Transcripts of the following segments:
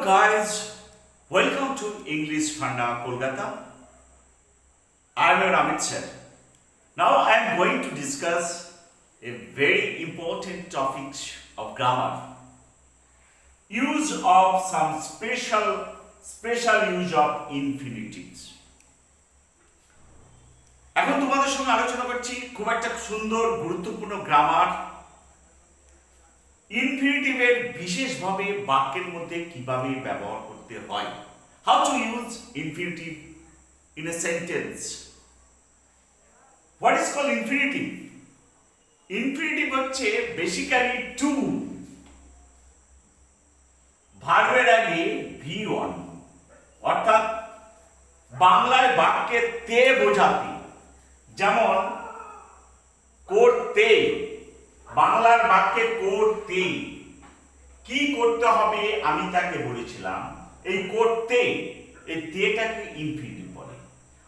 Guys, welcome to English Funda Kolkata. I am your Amit sir. Now I am going to discuss a very important topic of grammar. Use of some special use of infinitives. এখন তোমাদের সঙ্গে আলোচনা করছি খুব একটা সুন্দর গুরুত্বপূর্ণ grammar ইনফিনিটিভের বিশেষভাবে বাক্যের মধ্যে কিভাবে ব্যবহার করতে হয় how to use infinitive in a sentence what is called infinitive infinitive হচ্ছে বেসিক্যালি টু ভার্বের আগে V1 অর্থাৎ বাংলায় বাক্যে তে বোঝাতে যেমন করতে বাংলার বাক্যে করতে কি করতে হবে আমি তাকে বলেছিলাম এই করতে এই তেটাকে ইনফিনিটিভ বলে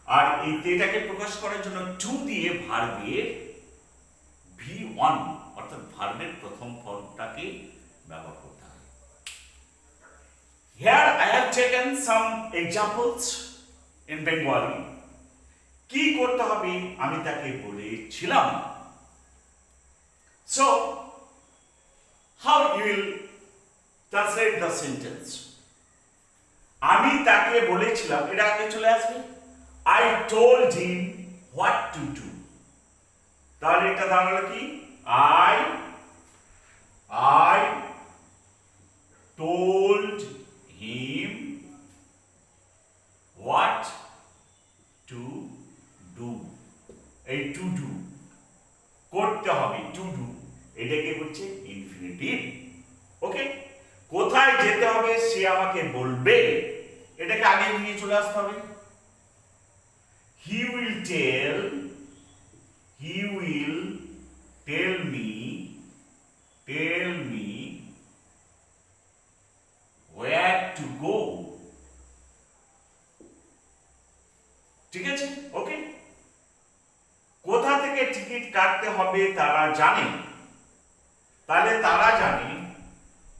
আর এই তেটাকে প্রকাশ করার জন্য টু দিয়ে ভার্বের V1 অর্থাৎ ভার্বের প্রথম ফর্মটাকে ব্যবহার করতে হবে Here I have taken some examples in Bengali কি করতে হবে আমি তাকে বলেছিলাম So, how you will translate the sentence? আমি তাকে বলেছিলাম এটা আগে চলে আসবে I told him what to do. তাহলে এটা দাঁড়ালো কি I told him what to do. এই to do করতে হবে টু ডু এটাকে বলছে ইনফিনিটিভ ওকে কোথায় যেতে হবে সে আমাকে বলবে এটাকে আগে নিয়ে চলে আসতে হবে he will tell me where to go ঠিক আছে ওকে কোথা থেকে টিকিট কাটতে হবে তারা জানে তাহলে তারা জানে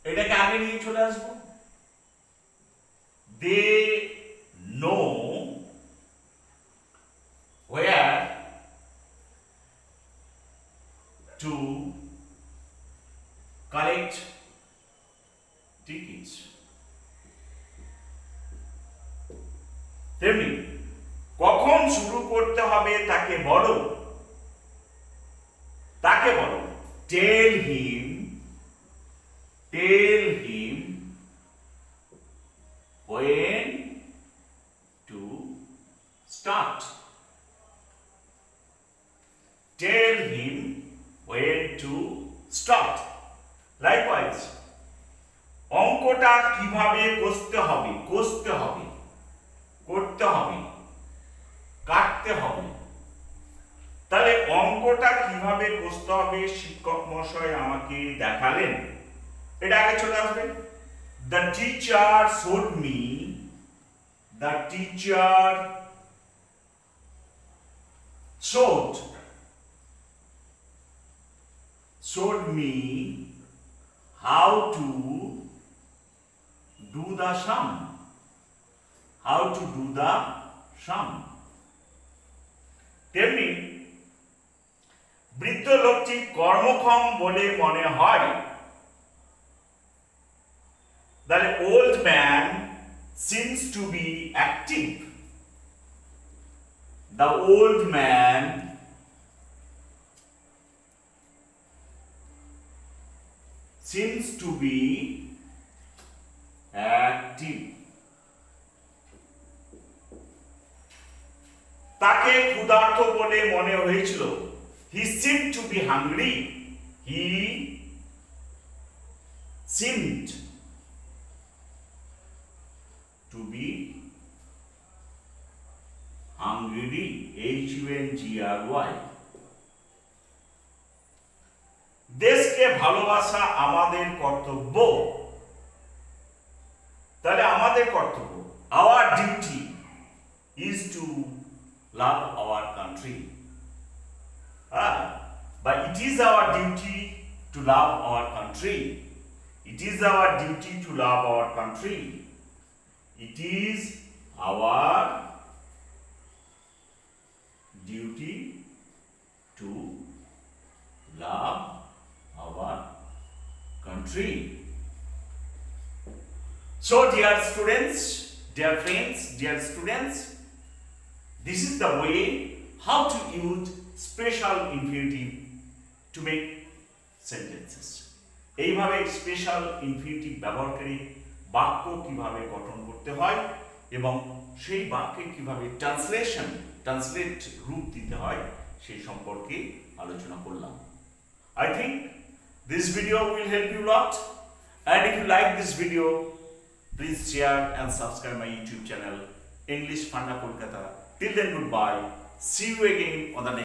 এটাকে আগে নিয়ে চলে আসবো they know where to collect tickets তেমনি কখন শুরু করতে হবে তাকে বলো tell him when to start likewise অঙ্কটা কিভাবে করতে হবে কাটতে হবে তাহলে অঙ্কটা কিভাবে কষতে হবে শিক্ষক মশাই আমাকে দেখালেন এটা আগে চলে আসবে the teacher showed me how to do the sum তেমনি বৃদ্ধ লোকটি কর্মক্ষম বলে মনে হয় The old man seems to be active. The old man seems to be active. তাকে ক্ষুধার্ত বলে মনে হয়েছিল He seemed to be hungry. He seemed to be hungry. Hungry. দেশকে ভালোবাসা আমাদের কর্তব্য তাহলে আমাদের কর্তব্য our duty is to love our country but it is our duty to love our country It is our duty to love our country. It is our duty to love our country. So dear students, dear friends, dear students, this is the way how to use special infinitive to make sentences. এইভাবে special infinitive ব্যবহার করে বাক্য কিভাবে গঠন করতে হয় এবং সেই বাক্যে কিভাবে ট্রান্সলেট রূপ দিতে হয় সেই সম্পর্কে আলোচনা করলাম। I think this video will help you a lot, and if you like this video, please share and subscribe my YouTube channel English Funda Kolkata. Till then, goodbye. See you again on the next